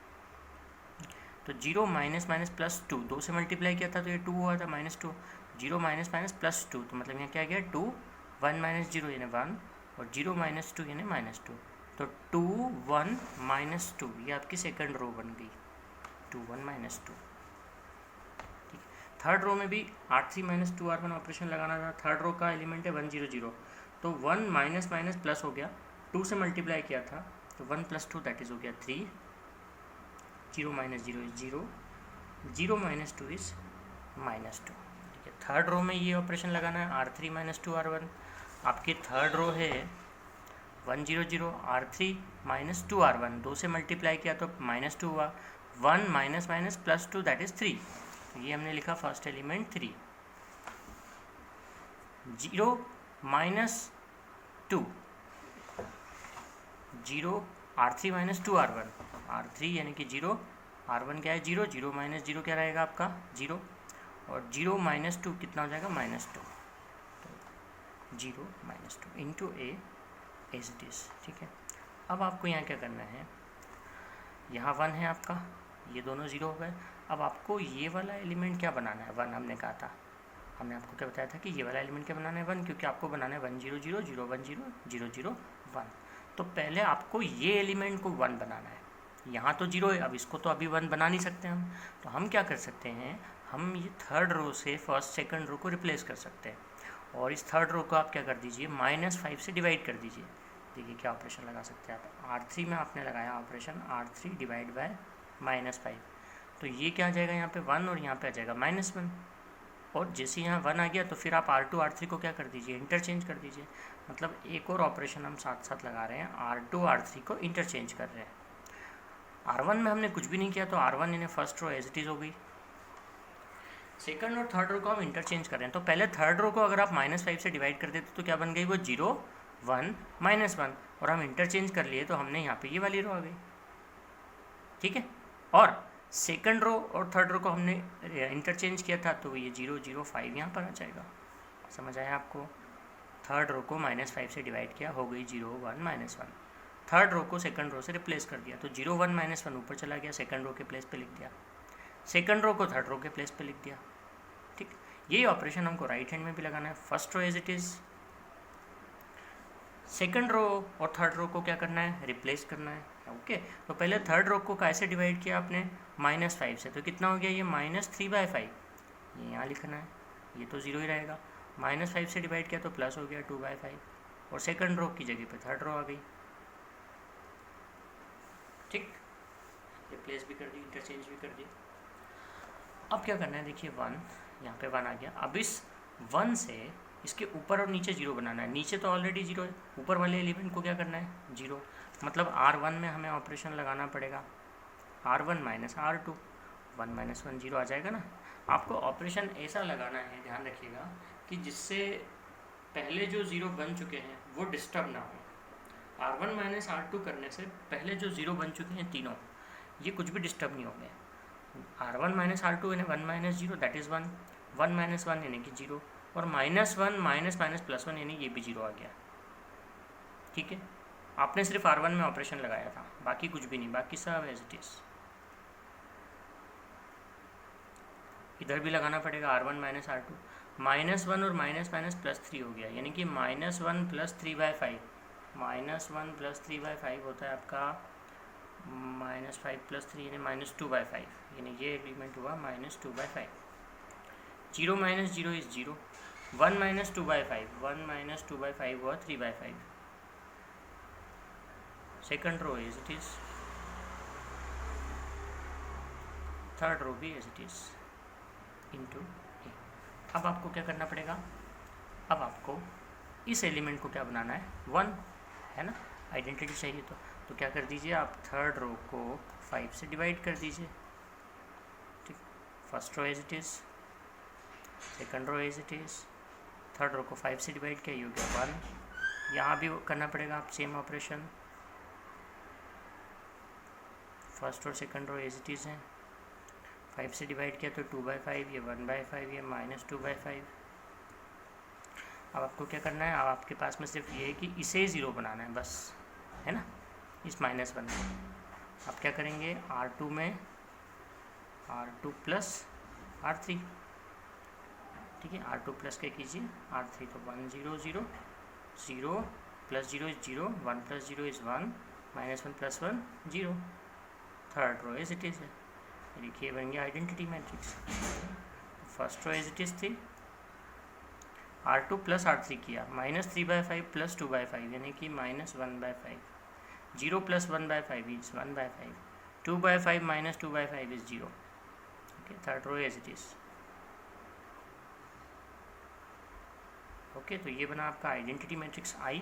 Speaker 1: तो 0 -+2, 2 से मल्टीप्लाई किया था तो ये 2 हुआ था, -2, 0 -+2, तो मतलब यहाँ क्या गया 2, 1 - 0 यानी 1, और 0 - 2 यानी -2, तो 2 1 -2 ये आपकी सेकंड रो बन गई, 2 1 -2, ठीक। थर्ड रो में भी R3 - 2R1 ऑपरेशन लगाना था। थर्ड रो का एलिमेंट है 1 0 0, तो 1 - प्लस हो गया, 2 से मल्टीप्लाई किया था तो 1 + 2 दैट इज़ हो गया 3, 0 - 0 इज़ 0, 0 - 2 इज़ -2, ठीक है। थर्ड रो में ये ऑपरेशन लगाना है R3 - 2R1। आपकी थर्ड रो है 1 0 0, R3 - 2R1, 2 से मल्टीप्लाई किया तो -2 हुआ, 1 +2 दैट इज़ 3, तो ये हमने लिखा first element 3, 0 - 2 0, R3 - 2R1, R3 यानी कि 0, R1 क्या है 0, 0 - 0 क्या रहेगा आपका 0, और 0 - 2 कितना हो जाएगा -2, तो 0 - 2 into A as it is, ठीक है। अब आपको यहाँ क्या करना है, यहाँ 1 है आपका, ये दोनों 0 हो गए। अब आपको ये वाला एलिमेंट क्या बनाना है, 1 हमने कहा था, हमने आपको क्या बताया था कि ये वाला एलिमेंट क्या बनाना है 1, क्योंकि आपको बनाना है 1 0 0 0 1 0 0 0 1। तो पहले आपको ये एलिमेंट को 1 बनाना है, यहाँ तो 0 है, अब इसको तो अभी 1 बना नहीं सकते हम, तो हम क्या कर सकते हैं, हम ये थर्ड रो से फर्स्ट सेकंड रो को रिप्लेस कर सकते हैं, और इस थर्ड रो को आप क्या कर दीजिए -5 से डिवाइड कर दीजिए। देखिए क्या ऑपरेशन लगा सकते हैं आप, R3 में आपने लगाया ऑपरेशन R3 डिवाइड बाय -5, तो ये क्या आ जाएगा यहाँ पे 1, और यहाँ पे आ जाएगा -1, और जैसे यहाँ 1 आ गया तो फिर आप R2 R3 को क्या कर दीजिए, इंटरचेंज कर दीजिए। मतलब एक और ऑपरेशन हम साथ साथ लगा रहे हैं, R2 R3 को इंटरचेंज कर रहे हैं। R1 में हमने कुछ भी नहीं किया तो R1 इन्हें first row as it is हो गई। सेकंड और थर्ड रो को हम इंटरचेंज कर रहे हैं, तो पहले थर्ड रो को अगर आप -5 से डिवाइड कर देते तो क्या बन गई वो 0 1 -1, और हम इंटरचेंज कर लिए तो हमने यहाँ पे ये वाली रो आ गई। ठीक है, और सेकंड रो और थर्ड रो को हमने इंटरचेंज किया था तो ये 0 0 5 यहाँ पर आ जाएगा। समझ आया आपको? थर्ड रो को -5 से डिवाइड किया, हो गई 0 1 -1। थर्ड रो को सेकंड रो से रिप्लेस कर दिया तो 0 1 -1 ऊपर चला गया, सेकंड रो के प्लेस पे लिख दिया, सेकंड रो को थर्ड रो के प्लेस पे लिख दिया। ठीक, यही ऑपरेशन हमको राइट हैंड में भी लगाना है। First row as it is, second row और थर्ड रो को क्या करना है, रिप्लेस करना है। ओके, तो पहले थर्ड रो को कैसे डिवाइड किया आपने, -5 से, तो कितना हो गया ये -3/5, ये यहाँ लिखना है, ये तो 0 ही रहेगा। -5 से डिवाइड किया तो प्लस हो गया 2/5, और सेकंड रो की जगह पे थर्ड रो आ गई। ठीक, रिप्लेस भी कर दी, इंटरचेंज भी कर दी। अब क्या करना है, देखिए 1, यहाँ पे 1 आ गया। अब इस 1 से इसके ऊपर और नीचे 0 बनाना है। नीचे तो ऑलरेडी 0 है, ऊपर वाले एलिमेंट को क्या करना है 0, मतलब R1 में हमें ऑपरेशन लगाना पड़ेगा R1 - R2, 1 - 1 0 आ जाएगा ना। आपको ऑपरेशन ऐसा लगाना है, ध्यान रखिएगा, कि जिससे पहले जो 0 बन चुके हैं वो डिस्टर्ब ना हो। R1 - R2 करने से पहले जो 0 बन चुके हैं तीनों, ये कुछ भी डिस्टर्ब नहीं होंगे। R1 - R2 यानी 1 - 0 दैट इज़ 1, 1 - 1 यानी कि 0, और -1 - +1 यानी ये भी 0 आ गया। ठीक है, आपने सिर्फ R1 में ऑपरेशन लगाया था, बाकी कुछ भी नहीं, बाकी सब एज इट इज़। इधर भी लगाना पड़ेगा R1 - R2, -1 और -+3 हो गया, यानी कि -1 + 3/5, -1 + 3/5 होता है आपका -5 + 3 यानी -2/5, यानी ये एग्रीमेंट हुआ -2/5। 0 - 0 इज़ 0, 1 - 2/5, 1 - 2/5 हुआ 3/5। Second row as it is, third row भी as it is into A. अब आपको क्या करना पड़ेगा, अब आपको इस एलिमेंट को क्या बनाना है 1, है ना, आइडेंटिटी चाहिए तो क्या कर दीजिए आप, थर्ड रो को 5 से डिवाइड कर दीजिए। ठीक, first row as it is, second row as it is, third row को 5 से डिवाइड किया, ये हो गया 1। यहाँ भी करना पड़ेगा आप सेम ऑपरेशन, फर्स्ट और second row as it is हैं, 5 से डिवाइड किया तो 2/5, ये 1/5, ये -2/5। अब आपको क्या करना है, अब आपके पास में सिर्फ ये है कि इसे 0 बनाना है बस, है ना, इस -1 में। अब क्या करेंगे, R2 में R2 + R3, ठीक है, R2 प्लस क्या कीजिए R3, तो 1 0 0 0 + 0 is 0, 1 + 0 is 1, -1 + 1 0, third row as it is है। देखिए बन गया identity matrix. First row as it is थी, R2 + R3 किया, -3/5 + 2/5 यानी कि -1/5, 0 + 1/5 is 1/5, 2/5 - 2/5 is 0। Okay, third row as it is. Okay, तो ये बना आपका आइडेंटिटी मैट्रिक्स I,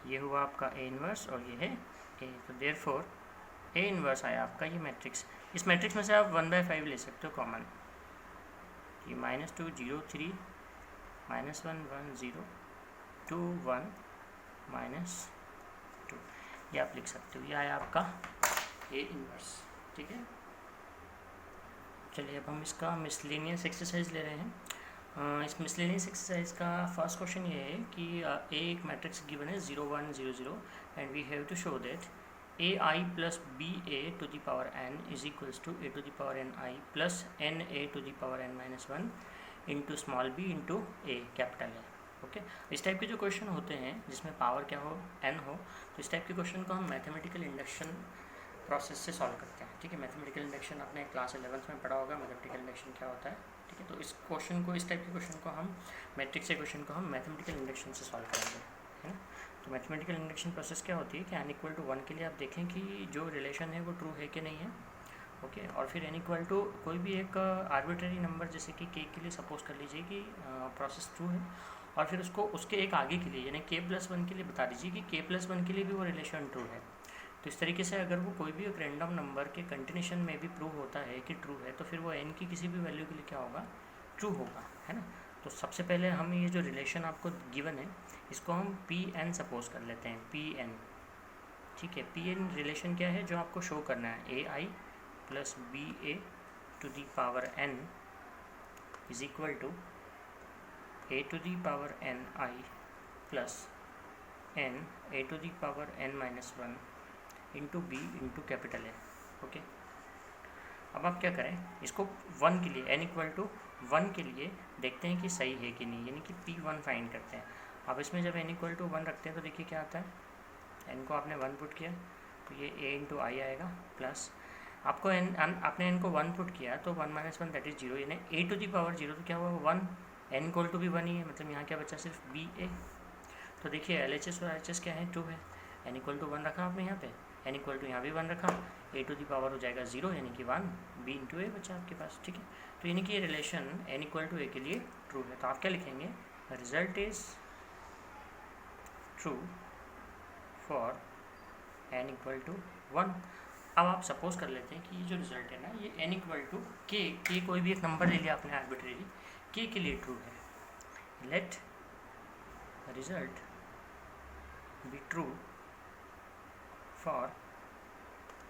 Speaker 1: ये हुआ आपका A इन्वर्स और ये है A, तो देयरफॉर A इन्वर्स आया आपका ये मैट्रिक्स। इस मैट्रिक्स में से आप 1/5 ले सकते हो कॉमन, ये -2 0 3 -1 1 0 2 1 -2, ये आप लिख सकते हो। ये आया आपका A इन्वर्स। ठीक है, चलिए अब हम इसका मिसलेनियस एक्सरसाइज ले रहे हैं। इस मिसलेनियस एक्सरसाइज का फर्स्ट क्वेश्चन ये है कि एक मैट्रिक्स गिवन है 0 1 0 0 and we have to show that AI + BA to the power n is equals to A to the power ni plus NA to the power n - 1 into small b into A capital है। Okay, इस type के जो question होते हैं जिसमें power क्या हो n हो, तो इस टाइप के क्वेश्चन को हम मैथमेटिकल इंडक्शन प्रोसेस से सॉल्व करते हैं। ठीक है, मैथमेटिकल इंडक्शन आपने क्लास 11th में पढ़ा होगा, मैथमेटिकल इंडक्शन क्या होता है। ठीक है, तो इस क्वेश्चन को, इस टाइप के क्वेश्चन को हम मैट्रिक्स के क्वेश्चन को हम मैथमेटिकल इंडक्शन से सॉल्व करेंगे, है ना। तो मैथमेटिकल इंडक्शन प्रोसेस क्या होती है कि n = 1 के लिए आप देखें कि जो रिलेशन है वो ट्रू है कि नहीं है। ओके, और फिर n = कोई भी एक आर्बिट्रेरी नंबर जैसे कि k के लिए सपोज कर लीजिए कि प्रोसेस ट्रू है, और फिर उसको उसके एक आगे के लिए यानी k + 1 के लिए बता दीजिए कि k + 1 के लिए भी वो रिलेशन ट्रू है। तो इस तरीके से अगर वो कोई भी एक रैंडम नंबर के कंटिन्यूशन में भी प्रूव होता है कि ट्रू है, तो फिर वो n की किसी भी वैल्यू के लिए क्या होगा, ट्रू होगा, है ना। तो सबसे पहले हम ये जो रिलेशन आपको गिवन है इसको हम Pn सपोज कर लेते हैं, Pn, ठीक है। Pn रिलेशन क्या है जो आपको शो करना है, ai plus ba to the power n is equal to a to the power n i plus n a to the power n minus 1 into B into capital A, okay. अब आप क्या करें, इसको 1 के लिए n equal to 1 के लिए देखते हैं कि सही है कि नहीं, यानी कि P1 फाइंड करते हैं। अब इसमें जब n इक्वल टू 1 रखते हैं तो देखिए क्या आता है, n को आपने 1 पुट किया तो ये a इंटू आई आएगा, प्लस आपको आपने n को 1 पुट किया तो 1 माइनस 1 दैट इज़ 0, यानी a टू दी पावर 0 तो क्या हुआ 1, n इक्वल टू भी 1 ही है, मतलब यहाँ क्या बचा सिर्फ बी ए। तो देखिए LHS और RHS क्या है, 2 है, n इक्वल टू 1 रखा आपने यहाँ पे, n इक्वल टू यहाँ भी 1 रखा, a टू दी पावर हो जाएगा 0 यानी कि 1, b इंटू ए बचा आपके पास, ठीक है। तो यानी कि ये relation n equal to A के लिए ट्रू है। तो आप क्या लिखेंगे, result is true for n equal to 1। अब आप सपोज कर लेते हैं कि ये जो रिजल्ट है ना, ये n इक्वल टू k कोई भी एक नंबर ले लिया आपने आर्बिट्रेरी, k के लिए ट्रू है। Let result be true for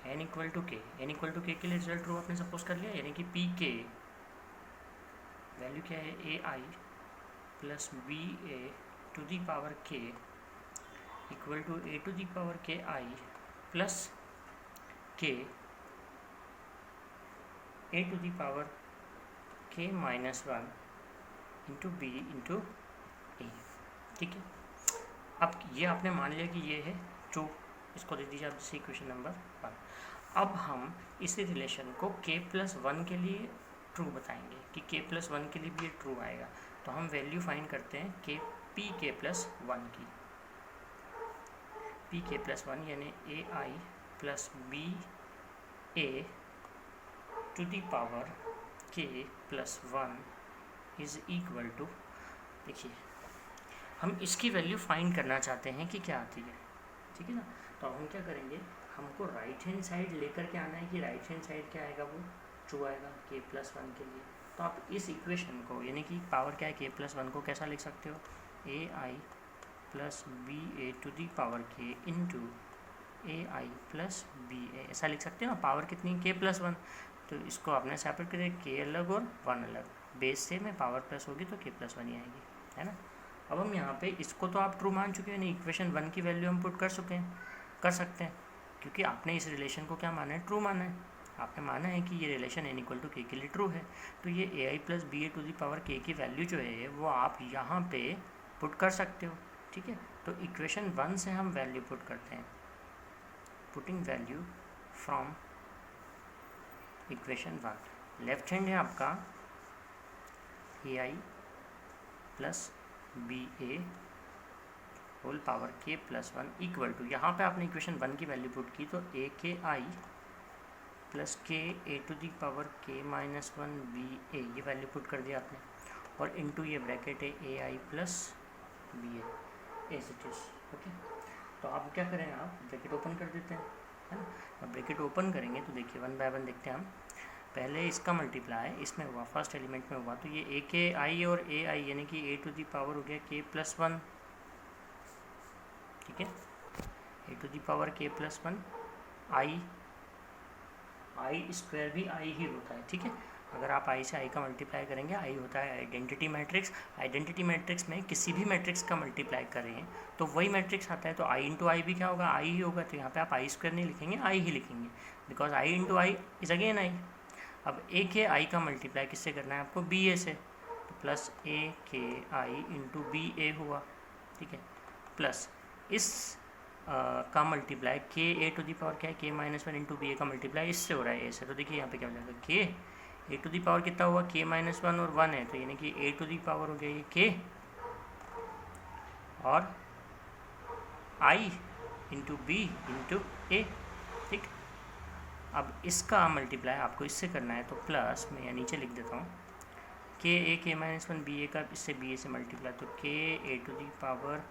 Speaker 1: n equal to K, n equal to के लिए रिजल्ट ट्रू आपने सपोज कर लिया, यानी कि पी के वैल्यू क्या है, A I plus B A to the power K equal to A to the power K I plus K A to the power K minus 1 into B into A, ठीक है। अब ये आपने मान लिया कि ये है ट्रू, इसको दे दीजिए आप जैसे इक्वेशन नंबर 1। अब हम इसी रिलेशन को k प्लस 1 के लिए ट्रू बताएंगे कि k प्लस 1 के लिए भी ये ट्रू आएगा। तो हम वैल्यू फाइंड करते हैं pk प्लस 1 की, pk प्लस 1 यानी A I plus B A to the power k plus 1 is equal to, देखिए हम इसकी वैल्यू फाइंड करना चाहते हैं कि क्या आती है, ठीक है ना। तो हम क्या करेंगे, हमको राइट हैंड साइड लेकर के आना है कि राइट हैंड साइड क्या आएगा, वो ट्रू आएगा k प्लस 1 के लिए। तो आप इस इक्वेशन को, यानी कि पावर क्या है k प्लस 1 को कैसा लिख सकते हो, A I plus B A to the power k into A I plus B A, ऐसा लिख सकते हो ना। पावर कितनी, k प्लस 1, तो इसको आपने सेपरेट कर दिया, k अलग और 1 अलग, बेस से में पावर प्लस होगी तो k प्लस 1 ही आएगी, है ना। अब हम यहाँ पे इसको तो आप ट्रू मान चुके हैं, यानी इक्वेशन 1 की वैल्यू हम पुट कर सकते हैं, क्योंकि आपने इस रिलेशन को क्या माना है, ट्रू माना है। आपने माना है कि ये रिलेशन n इक्वल टू के लिए ट्रू है, तो ये A I plus B A to the power k की वैल्यू जो है वो आप यहाँ पे पुट कर सकते हो, ठीक है। तो इक्वेशन 1 से हम वैल्यू पुट करते हैं, putting value from equation 1। Left hand है आपका A I plus B A whole power k plus 1 equal to, यहाँ पे आपने इक्वेशन 1 की वैल्यू पुट की तो ए के I plus K A to the power k minus 1 B A, ये वैल्यू पुट कर दिया आपने, और इनटू ये ब्रैकेट है A I plus B A as it is, okay. तो आप क्या करें, आप ब्रैकेट ओपन कर देते हैं, है ना। अब ब्रैकेट ओपन करेंगे तो देखिए 1 बाय 1 देखते हैं हम। पहले इसका मल्टीप्लाई इसमें हुआ, फर्स्ट एलिमेंट में हुआ, तो ये ए के आई और ए आई यानी कि ए टू दी पावर हो गया k प्लस 1, ठीक है, A to the power k plus 1, I square भी आई ही होता है, ठीक है। अगर आप आई से आई का मल्टीप्लाई करेंगे, आई होता है आइडेंटिटी मैट्रिक्स। आइडेंटिटी मैट्रिक्स में किसी भी मैट्रिक्स का मल्टीप्लाई करें तो वही मैट्रिक्स आता है, तो आई इंटू आई भी क्या होगा, आई ही होगा। तो यहाँ पे आप आई स्क्वायर नहीं लिखेंगे, आई ही लिखेंगे, because I into I is again I. अब ए के आई का मल्टीप्लाई किससे करना है आपको, बी ए से, तो प्लस ए के आई इंटू बी ए हुआ, ठीक है, प्लस इस का मल्टीप्लाई के ए टू दी पावर क्या है, के माइनस 1 इंटू बी ए का मल्टीप्लाई इससे हो रहा है ए से, तो देखिए यहाँ पे क्या हो जाएगा, के ए टू दी पावर कितना हुआ, के माइनस 1 और 1 है, तो यानी कि ए टू दी पावर हो गया ये के और आई इंटू बी इंटू ए, ठीक। अब इसका मल्टीप्लाई आपको इससे करना है, तो प्लस मैं यहाँ नीचे लिख देता हूँ, के ए के माइनस 1 बी ए का इससे बी ए से मल्टीप्लाई, तो K A to the power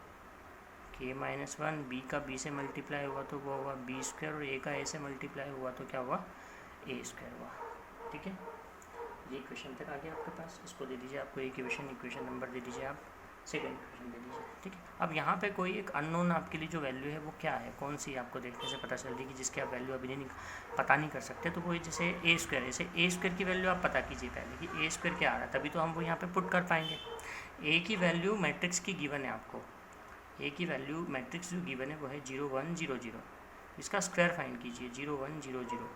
Speaker 1: k minus one, B का बी से मल्टीप्लाई हुआ तो वो हुआ बी स्क्वायर, और ए का ए से मल्टीप्लाई हुआ तो क्या हुआ ए स्क्वायर हुआ। ठीक है, ये इक्वेशन तक आ गया आपके पास, इसको दे दीजिए, आपको इक्वेशन नंबर दे दीजिए, आप सेकेंड इक्वेशन दे दीजिए। ठीक है, अब यहाँ पे कोई एक अननोन आपके लिए जो वैल्यू है वो क्या है, कौन सी आपको देखने से पता चल रही कि जिसकी आप वैल्यू अभी नहीं पता नहीं कर सकते, तो वो जैसे ए स्क्वायर, जैसे ए स्क्वायर की वैल्यू आप पता कीजिए पहले कि ए स्क्वायर क्या आ रहा है, तभी तो हम वो यहाँ पे पुट कर पाएंगे। ए की वैल्यू मैट्रिक्स की गिवन है आपको, ए की वैल्यू मैट्रिक्स जो गिवन है वो है 0 1 0 0, इसका स्क्वायर फाइंड कीजिए 0 1 0 0,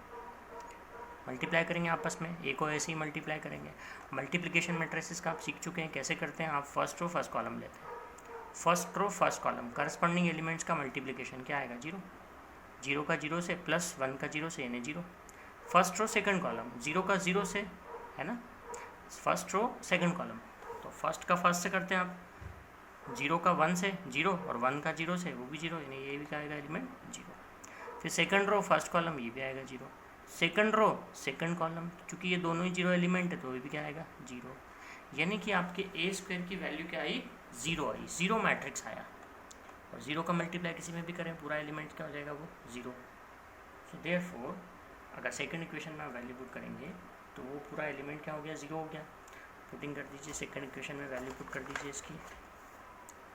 Speaker 1: मल्टीप्लाई करेंगे आपस में, ए को ऐसे ही मल्टीप्लाई करेंगे। मल्टीप्लिकेशन मैट्रिसेस का आप सीख चुके हैं कैसे करते हैं, आप फर्स्ट रो फर्स्ट कॉलम लेते हैं, first row first column, corresponding elements का मल्टीप्लिकेशन क्या आएगा 0, 0 का 0 से प्लस 1 का 0 से यानी 0, फर्स्ट रो सेकंड कॉलम 0 का 0 से, है ना, फर्स्ट रो सेकंड कॉलम, तो फर्स्ट का फर्स्ट से करते हैं आप, 0 का 1 से 0 और 1 का 0 से वो भी 0, यानी ये भी क्या आएगा एलिमेंट 0। फिर सेकंड रो फर्स्ट कॉलम ये भी आएगा 0, सेकंड रो सेकंड कॉलम, चूँकि ये दोनों ही 0 एलिमेंट है तो ये भी क्या आएगा 0, यानी कि आपके ए स्क्वायर की वैल्यू क्या आई 0 आई, 0 मैट्रिक्स आया, और 0 का मल्टीप्लाई किसी में भी करें पूरा एलिमेंट क्या हो जाएगा वो 0। सो देयरफॉर अगर सेकंड इक्वेशन में वैल्यू पुट करेंगे तो वो पूरा एलिमेंट क्या हो गया 0 हो गया। पुटिंग कर दीजिए सेकंड इक्वेशन में वैल्यू पुट कर दीजिए इसकी,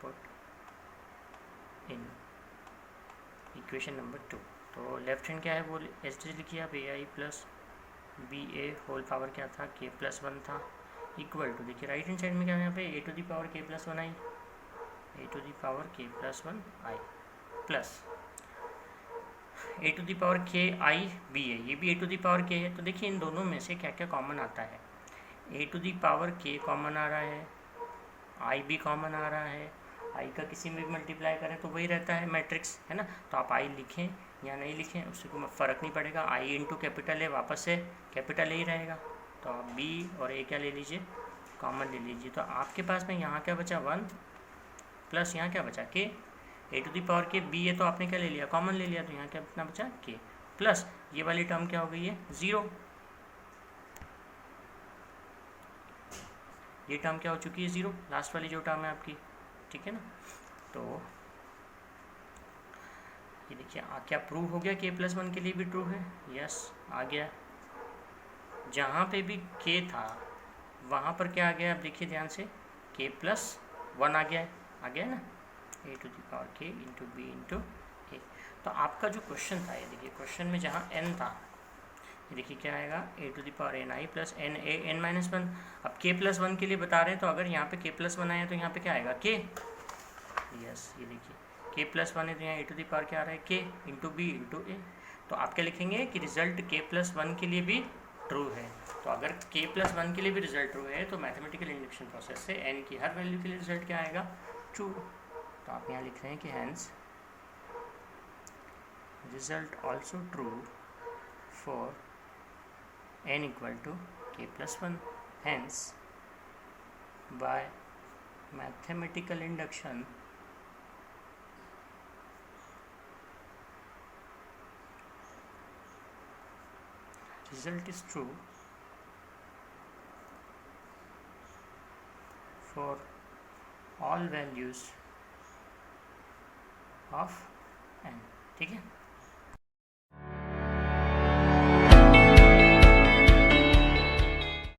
Speaker 1: पुट इन इक्वेशन नंबर 2। तो लेफ्ट हैंड क्या है वो ऐसे लिखिए आप, A I plus B A whole power क्या था के प्लस 1 था, इक्वल टू, देखिए राइट हैंड साइड में क्या है यहाँ पे A to the power K plus 1 I, A to the power K plus 1 I plus A to the power K I B है, ये भी ए टू दी पावर के है। तो देखिए इन दोनों में से क्या क्या कॉमन आता है, ए टू दी पावर के कॉमन आ रहा है, आई भी कॉमन आ रहा है, आई का किसी में भी मल्टीप्लाई करें तो वही रहता है मैट्रिक्स, है ना, तो आप आई लिखें या नहीं लिखें उससे कोई फ़र्क नहीं पड़ेगा, आई इंटू कैपिटल ए वापस से कैपिटल ए ही रहेगा, तो आप बी और ए क्या ले लीजिए कॉमन ले लीजिए। तो आपके पास में यहाँ क्या बचा 1 प्लस यहाँ क्या बचा के, ए टू दी पावर के बी है तो आपने क्या ले लिया कॉमन ले लिया, तो यहाँ क्या कितना बचा के, प्लस ये वाली टर्म क्या हो गई है 0, ये टर्म क्या हो चुकी है 0, लास्ट वाली जो टर्म है आपकी, ठीक है ना। तो ये देखिए क्या प्रूव हो गया के प्लस 1 के लिए भी ट्रू है, यस आ गया, जहाँ पे भी के था वहाँ पर क्या आ गया आप देखिए ध्यान से के प्लस 1 आ गया ना, ए टू दी पावर के इंटू बी इंटू ए। तो आपका जो क्वेश्चन था ये देखिए क्वेश्चन में जहाँ n था ये देखिए क्या आएगा A to the power N I plus N A N minus 1। अब के प्लस 1 के लिए बता रहे हैं तो अगर यहाँ पे के प्लस 1 आया तो यहाँ पे क्या आएगा के, यस ये देखिए के प्लस 1 है तो यहाँ ए टू दी पावर क्या आ रहा है के इंटू बी इंटू ए। तो आप क्या लिखेंगे कि रिजल्ट के प्लस 1 के लिए भी ट्रू है। तो अगर के प्लस 1 के लिए भी रिजल्ट ट्रू है तो मैथमेटिकल इंडक्शन प्रोसेस से n की हर वैल्यू के लिए रिजल्ट क्या आएगा ट्रू। तो आप यहाँ लिख रहे हैं कि hence result also true for n equal to K plus 1, hence by mathematical induction result is true for all values of n। ठीक है।